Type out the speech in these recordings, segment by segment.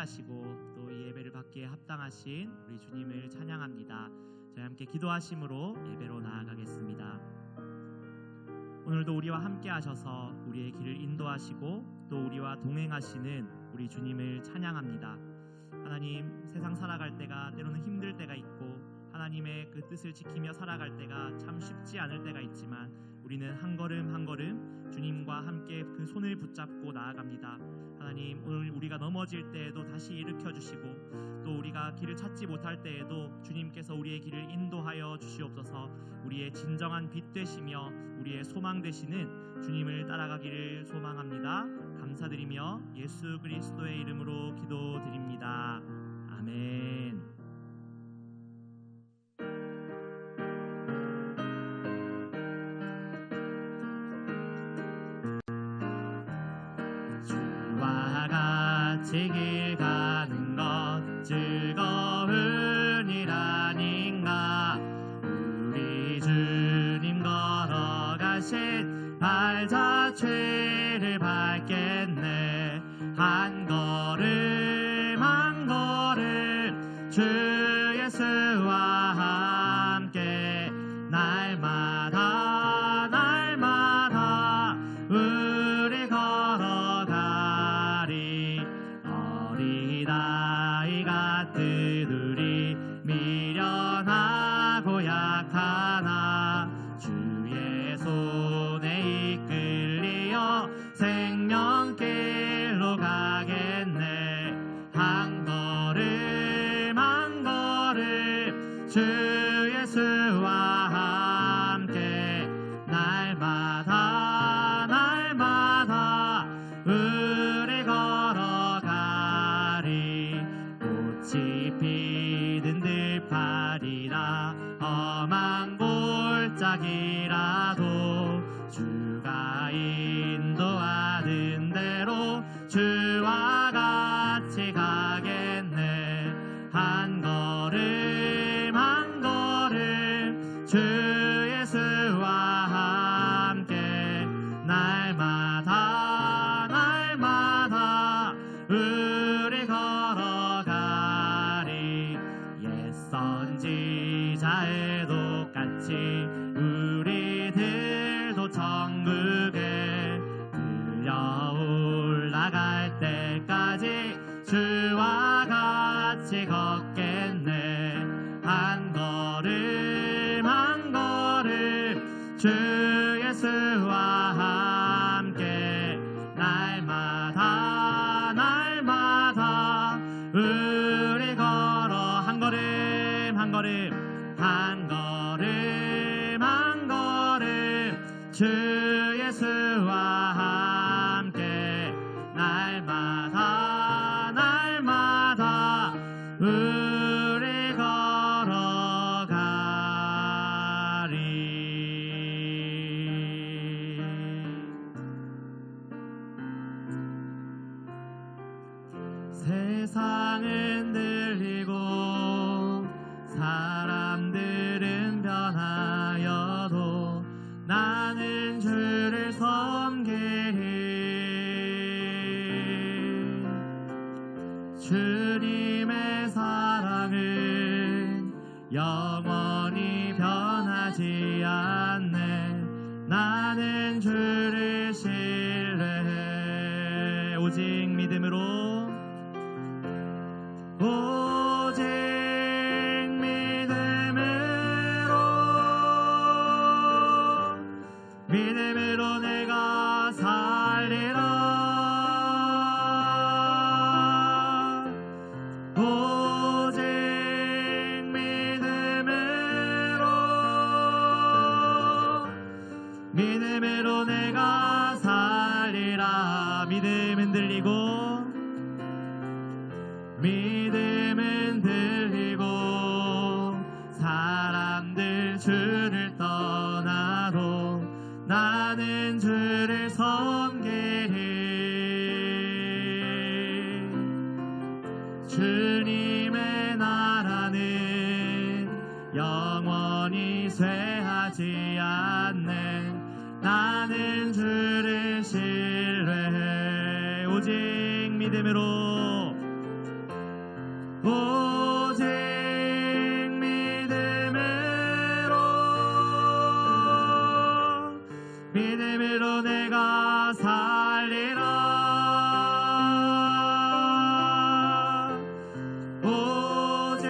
하시고 또 이 예배를 받기에 합당하신 우리 주님을 찬양합니다. 저희 함께 기도하심으로 예배로 나아가겠습니다. 오늘도 우리와 함께 하셔서 우리의 길을 인도하시고 또 우리와 동행하시는 우리 주님을 찬양합니다. 하나님, 세상 살아갈 때가 때로는 힘들 때가 있고 하나님의 그 뜻을 지키며 살아갈 때가 참 쉽지 않을 때가 있지만 우리는 한 걸음 한 걸음 주님과 함께 그 손을 붙잡고 나아갑니다. 하나님, 오늘 우리가 넘어질 때에도 다시 일으켜 주시고 또 우리가 길을 찾지 못할 때에도 주님께서 우리의 길을 인도하여 주시옵소서. 우리의 진정한 빛 되시며 우리의 소망 되시는 주님을 따라가기를 소망합니다. 감사드리며 예수 그리스도의 이름으로 기도드립니다. 아멘. 주와 같이 길 가는 것 즐거운 일 아닌가. 우리 주님 걸어가신 발자취를 밟겠네. 한 걸음 한 걸음 주 예수와 함께 날마다 날마다 우리 걸어가리. 어린아이 같은 우리 미련하고 약하나 주의 손에 이끌리어 생명길로 가겠네. 한 걸음 한 걸음 주 예수와 함께 날마다 날마다 우리 걸어가리. 꽃이 피든 들판이나 험한 골짜기라도 주가 인도하는 대로 주와 같이 가겠네. 한 걸음 한 걸음 주 예수와 함께 날마다 날마다 우리 걸어가리. 옛 선지자의 똑같이 우리들도 천국에 들려 올라갈 때까지 주와 같이 걷겠네. 한 걸음 한 걸음 주 예수와 함께 날마다 날마다 우리 걸어 한 걸음 한 걸음 한 걸음 한 걸음 주 예수와 함께 날마다 날마다 우리 걸어가리. 세상은 들리고 사람들은 변하여도 나는 주를 섬기리. 주님의 사랑은 영원히 변하지 않네. 나는 주를 신뢰해. 오직 믿음으로 오직 믿음으로 내가 살리라. 오직 믿음으로 내가 살리라. 믿음은 들리고 믿음은 들리고 사람들 주를 떠나도 나는 주를 섬기리. 주님의 나라는 영원히 쇠하지 않네. 나는 주를 신뢰해. 오직 믿음으로 오직 믿음으로 내가 살리라. 오직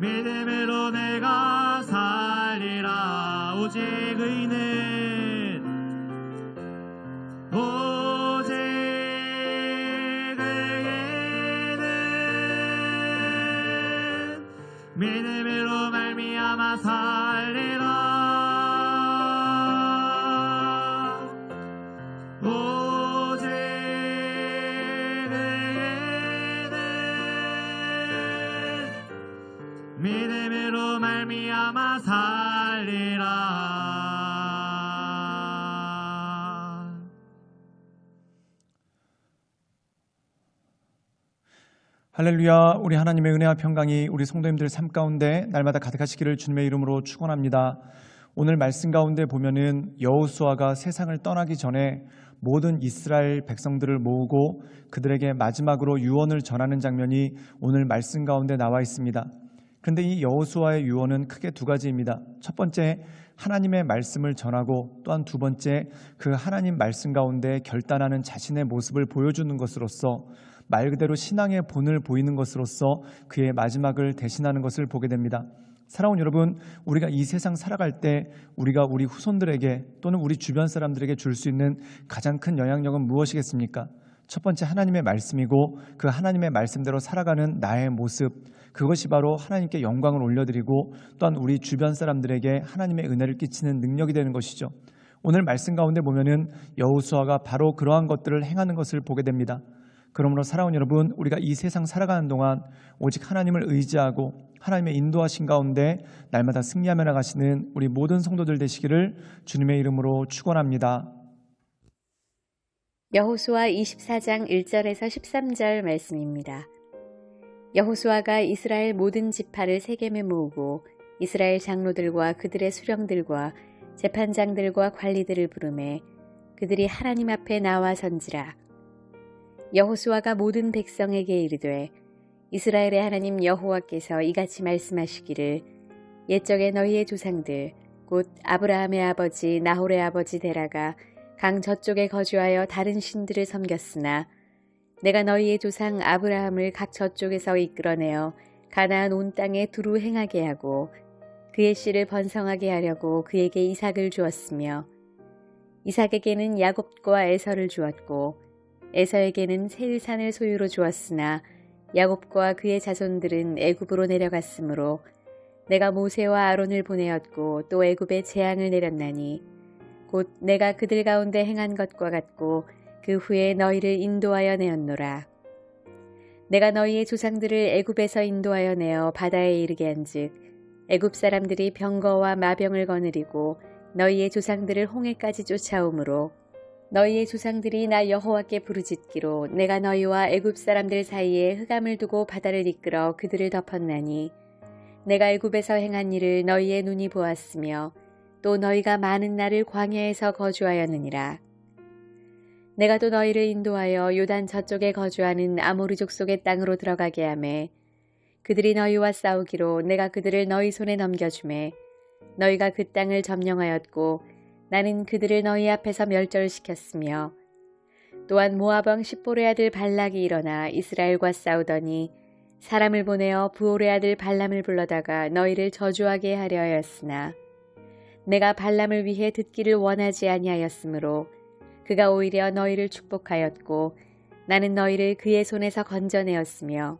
믿음으로 내가 살리라. 오직 의인은 오직 의인은 믿음으로 말미암아 살리라. 오직 의인은 믿음으로 말미암아 살리라. 할렐루야. 우리 하나님의 은혜와 평강이 우리 성도님들 삶 가운데 날마다 가득하시기를 주님의 이름으로 축원합니다. 오늘 말씀 가운데 보면은 여호수아가 세상을 떠나기 전에 모든 이스라엘 백성들을 모으고 그들에게 마지막으로 유언을 전하는 장면이 오늘 말씀 가운데 나와 있습니다. 그런데 이 여호수아의 유언은 크게 두 가지입니다. 첫 번째, 하나님의 말씀을 전하고, 또한 두 번째, 그 하나님 말씀 가운데 결단하는 자신의 모습을 보여주는 것으로서 말 그대로 신앙의 본을 보이는 것으로서 그의 마지막을 대신하는 것을 보게 됩니다. 사랑하는 여러분, 우리가 이 세상 살아갈 때 우리가 우리 후손들에게 또는 우리 주변 사람들에게 줄 수 있는 가장 큰 영향력은 무엇이겠습니까? 첫 번째, 하나님의 말씀이고 그 하나님의 말씀대로 살아가는 나의 모습, 그것이 바로 하나님께 영광을 올려드리고 또한 우리 주변 사람들에게 하나님의 은혜를 끼치는 능력이 되는 것이죠. 오늘 말씀 가운데 보면은 여호수아가 바로 그러한 것들을 행하는 것을 보게 됩니다. 그러므로 사랑하는 여러분, 우리가 이 세상 살아가는 동안 오직 하나님을 의지하고 하나님의 인도하신 가운데 날마다 승리하며 나가시는 우리 모든 성도들 되시기를 주님의 이름으로 축원합니다. 여호수아 24장 1절에서 13절 말씀입니다. 여호수아가 이스라엘 모든 지파를 세겜에 모으고 이스라엘 장로들과 그들의 수령들과 재판장들과 관리들을 부르매 그들이 하나님 앞에 나와 선지라. 여호수아가 모든 백성에게 이르되 이스라엘의 하나님 여호와께서 이같이 말씀하시기를 옛적에 너희의 조상들 곧 아브라함의 아버지 나홀의 아버지 데라가 강 저쪽에 거주하여 다른 신들을 섬겼으나 내가 너희의 조상 아브라함을 각 저쪽에서 이끌어내어 가나안 온 땅에 두루 행하게 하고 그의 씨를 번성하게 하려고 그에게 이삭을 주었으며 이삭에게는 야곱과 에서를 주었고 에서에게는 세일산을 소유로 주었으나 야곱과 그의 자손들은 애굽으로 내려갔으므로 내가 모세와 아론을 보내었고 또 애굽에 재앙을 내렸나니 곧 내가 그들 가운데 행한 것과 같고 그 후에 너희를 인도하여 내었노라. 내가 너희의 조상들을 애굽에서 인도하여 내어 바다에 이르게 한즉 애굽 사람들이 병거와 마병을 거느리고 너희의 조상들을 홍해까지 쫓아오므로 너희의 조상들이 나 여호와께 부르짖기로 내가 너희와 애굽 사람들 사이에 흑암을 두고 바다를 이끌어 그들을 덮었나니 내가 애굽에서 행한 일을 너희의 눈이 보았으며 또 너희가 많은 날을 광야에서 거주하였느니라. 내가 또 너희를 인도하여 요단 저쪽에 거주하는 아모리 족속의 땅으로 들어가게 하매 그들이 너희와 싸우기로 내가 그들을 너희 손에 넘겨주매 너희가 그 땅을 점령하였고 나는 그들을 너희 앞에서 멸절시켰으며 또한 모압 왕 십볼의 아들 발락이 일어나 이스라엘과 싸우더니 사람을 보내어 부올의 아들 발람을 불러다가 너희를 저주하게 하려 하였으나 내가 발람을 위해 듣기를 원하지 아니하였으므로 그가 오히려 너희를 축복하였고 나는 너희를 그의 손에서 건져내었으며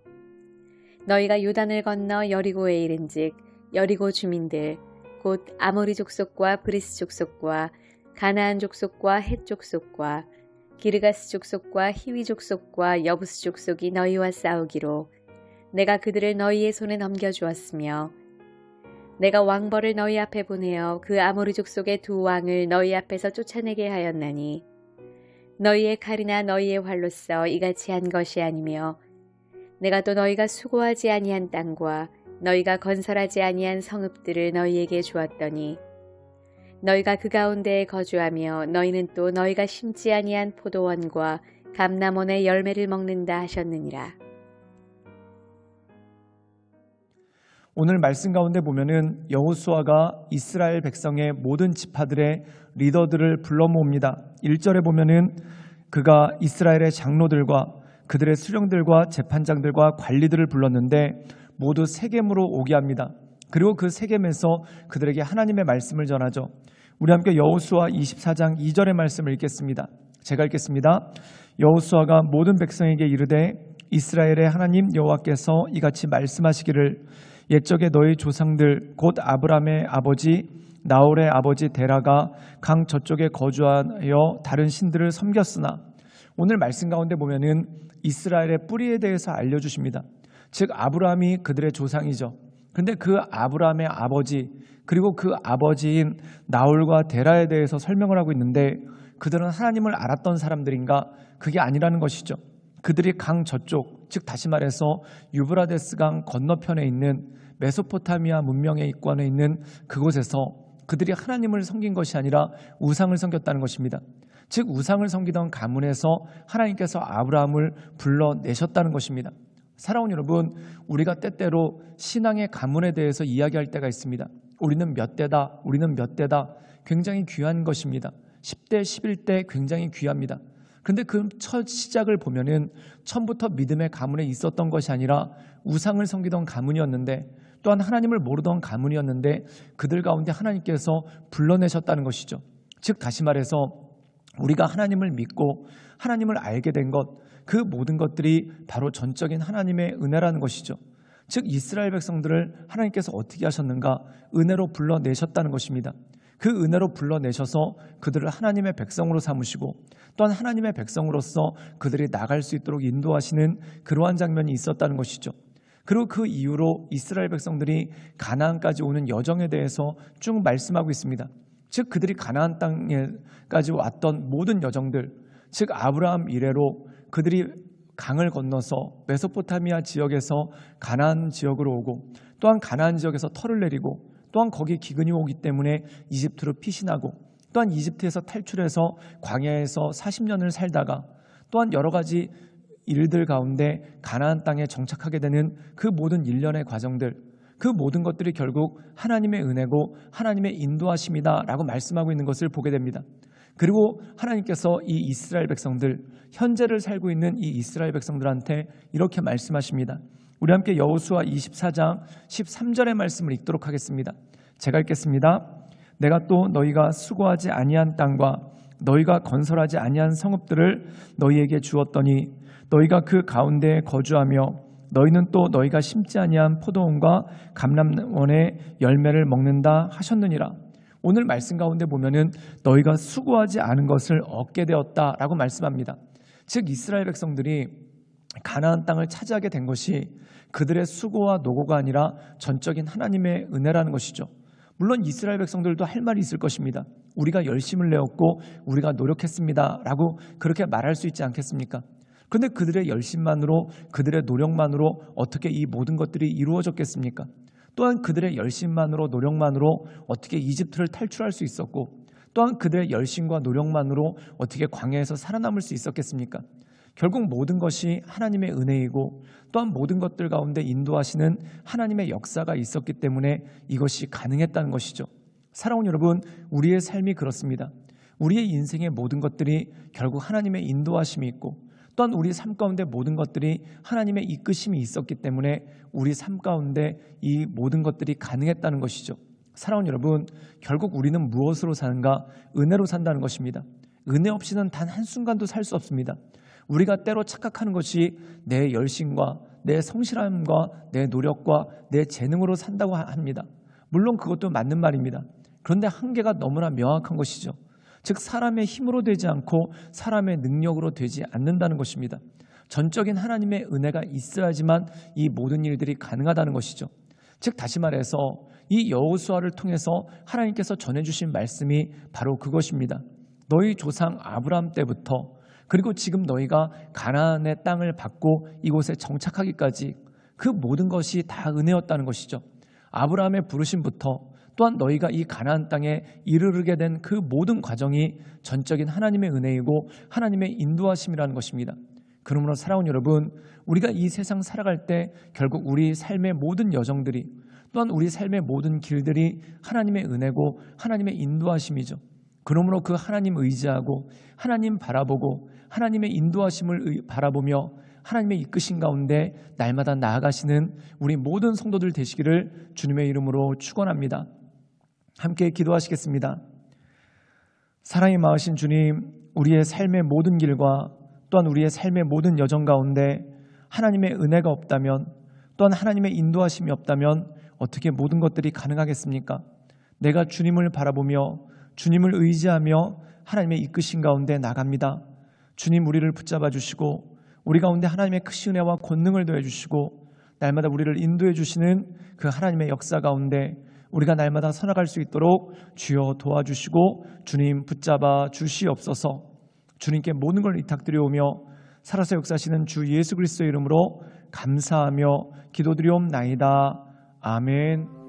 너희가 요단을 건너 여리고에 이른즉 여리고 주민들 곧 아모리 족속과 브리스 족속과 가나안 족속과 헷 족속과 기르가스 족속과 히위 족속과 여부스 족속이 너희와 싸우기로 내가 그들을 너희의 손에 넘겨주었으며 내가 왕벌을 너희 앞에 보내어 그 아모리 족속의 두 왕을 너희 앞에서 쫓아내게 하였나니 너희의 칼이나 너희의 활로써 이같이 한 것이 아니며 내가 또 너희가 수고하지 아니한 땅과 너희가 건설하지 아니한 성읍들을 너희에게 주었더니 너희가 그 가운데에 거주하며 너희는 또 너희가 심지 아니한 포도원과 감람원의 열매를 먹는다 하셨느니라. 오늘 말씀 가운데 보면은 여호수아가 이스라엘 백성의 모든 지파들의 리더들을 불러 모읍니다. 1절에 보면은 그가 이스라엘의 장로들과 그들의 수령들과 재판장들과 관리들을 불렀는데 모두 세겜으로 오게 합니다. 그리고 그 세겜에서 그들에게 하나님의 말씀을 전하죠. 우리 함께 여호수아 24장 2절의 말씀을 읽겠습니다. 제가 읽겠습니다. 여호수아가 모든 백성에게 이르되 이스라엘의 하나님 여호와께서 이같이 말씀하시기를 옛적에 너희 조상들 곧 아브라함의 아버지 나홀의 아버지 데라가 강 저쪽에 거주하여 다른 신들을 섬겼으나, 오늘 말씀 가운데 보면은 이스라엘의 뿌리에 대해서 알려주십니다. 즉 아브라함이 그들의 조상이죠. 근데 그 아브라함의 아버지 그리고 그 아버지인 나홀과 데라에 대해서 설명을 하고 있는데, 그들은 하나님을 알았던 사람들인가? 그게 아니라는 것이죠. 그들이 강 저쪽, 즉 다시 말해서 유브라데스 강 건너편에 있는 메소포타미아 문명의 입구안에 있는 그곳에서 그들이 하나님을 섬긴 것이 아니라 우상을 섬겼다는 것입니다. 즉 우상을 섬기던 가문에서 하나님께서 아브라함을 불러내셨다는 것입니다. 사랑하는 여러분, 우리가 때때로 신앙의 가문에 대해서 이야기할 때가 있습니다. 우리는 몇 대다, 우리는 몇 대다, 굉장히 귀한 것입니다. 10대, 11대 굉장히 귀합니다. 그런데 그 첫 시작을 보면은 처음부터 믿음의 가문에 있었던 것이 아니라 우상을 섬기던 가문이었는데, 또한 하나님을 모르던 가문이었는데 그들 가운데 하나님께서 불러내셨다는 것이죠. 즉 다시 말해서 우리가 하나님을 믿고 하나님을 알게 된 것, 그 모든 것들이 바로 전적인 하나님의 은혜라는 것이죠. 즉 이스라엘 백성들을 하나님께서 어떻게 하셨는가? 은혜로 불러내셨다는 것입니다. 그 은혜로 불러내셔서 그들을 하나님의 백성으로 삼으시고, 또한 하나님의 백성으로서 그들이 나갈 수 있도록 인도하시는 그러한 장면이 있었다는 것이죠. 그리고 그 이후로 이스라엘 백성들이 가나안까지 오는 여정에 대해서 쭉 말씀하고 있습니다. 즉 그들이 가나안 땅에까지 왔던 모든 여정들, 즉 아브라함 이래로 그들이 강을 건너서 메소포타미아 지역에서 가나안 지역으로 오고, 또한 가나안 지역에서 터를 내리고, 또한 거기 기근이 오기 때문에 이집트로 피신하고, 또한 이집트에서 탈출해서 광야에서 40년을 살다가, 또한 여러 가지 일들 가운데 가나안 땅에 정착하게 되는 그 모든 일련의 과정들, 그 모든 것들이 결국 하나님의 은혜고 하나님의 인도하심이다라고 말씀하고 있는 것을 보게 됩니다. 그리고 하나님께서 이 이스라엘 백성들, 현재를 살고 있는 이 이스라엘 백성들한테 이렇게 말씀하십니다. 우리 함께 여호수아 24장 13절의 말씀을 읽도록 하겠습니다. 제가 읽겠습니다. 내가 또 너희가 수고하지 아니한 땅과 너희가 건설하지 아니한 성읍들을 너희에게 주었더니 너희가 그 가운데에 거주하며 너희는 또 너희가 심지 아니한 포도원과 감람원의 열매를 먹는다 하셨느니라. 오늘 말씀 가운데 보면은 너희가 수고하지 않은 것을 얻게 되었다라고 말씀합니다. 즉 이스라엘 백성들이 가나안 땅을 차지하게 된 것이 그들의 수고와 노고가 아니라 전적인 하나님의 은혜라는 것이죠. 물론 이스라엘 백성들도 할 말이 있을 것입니다. 우리가 열심을 내었고 우리가 노력했습니다라고 그렇게 말할 수 있지 않겠습니까? 그런데 그들의 열심만으로, 그들의 노력만으로 어떻게 이 모든 것들이 이루어졌겠습니까? 또한 그들의 열심만으로, 노력만으로 어떻게 이집트를 탈출할 수 있었고, 또한 그들의 열심과 노력만으로 어떻게 광야에서 살아남을 수 있었겠습니까? 결국 모든 것이 하나님의 은혜이고, 또한 모든 것들 가운데 인도하시는 하나님의 역사가 있었기 때문에 이것이 가능했다는 것이죠. 사랑하는 여러분, 우리의 삶이 그렇습니다. 우리의 인생의 모든 것들이 결국 하나님의 인도하심이 있고, 또한 우리 삶 가운데 모든 것들이 하나님의 이끄심이 있었기 때문에 우리 삶 가운데 이 모든 것들이 가능했다는 것이죠. 사랑하는 여러분, 결국 우리는 무엇으로 사는가? 은혜로 산다는 것입니다. 은혜 없이는 단 한순간도 살 수 없습니다. 우리가 때로 착각하는 것이 내 열심과 내 성실함과 내 노력과 내 재능으로 산다고 합니다. 물론 그것도 맞는 말입니다. 그런데 한계가 너무나 명확한 것이죠. 즉 사람의 힘으로 되지 않고 사람의 능력으로 되지 않는다는 것입니다. 전적인 하나님의 은혜가 있어야지만 이 모든 일들이 가능하다는 것이죠. 즉 다시 말해서 이 여호수아를 통해서 하나님께서 전해주신 말씀이 바로 그것입니다. 너희 조상 아브라함 때부터, 그리고 지금 너희가 가나안의 땅을 받고 이곳에 정착하기까지 그 모든 것이 다 은혜였다는 것이죠. 아브라함의 부르심부터, 또한 너희가 이 가나안 땅에 이르르게 된 그 모든 과정이 전적인 하나님의 은혜이고 하나님의 인도하심이라는 것입니다. 그러므로 사랑하는 여러분, 우리가 이 세상 살아갈 때 결국 우리 삶의 모든 여정들이 또한 우리 삶의 모든 길들이 하나님의 은혜고 하나님의 인도하심이죠. 그러므로 그 하나님 의지하고 하나님 바라보고 하나님의 인도하심을 바라보며 하나님의 이끄신 가운데 날마다 나아가시는 우리 모든 성도들 되시기를 주님의 이름으로 축원합니다. 함께 기도하시겠습니다. 사랑이 많으신 주님, 우리의 삶의 모든 길과 또한 우리의 삶의 모든 여정 가운데 하나님의 은혜가 없다면 또한 하나님의 인도하심이 없다면 어떻게 모든 것들이 가능하겠습니까? 내가 주님을 바라보며 주님을 의지하며 하나님의 이끄신 가운데 나갑니다. 주님, 우리를 붙잡아 주시고 우리 가운데 하나님의 크신 은혜와 권능을 더해 주시고 날마다 우리를 인도해 주시는 그 하나님의 역사 가운데 우리가 날마다 서나갈 수 있도록 주여 도와주시고 주님 붙잡아 주시옵소서. 주님께 모든 걸 위탁드려오며 살아서 역사하시는 주 예수 그리스도의 이름으로 감사하며 기도드리옵나이다. 아멘.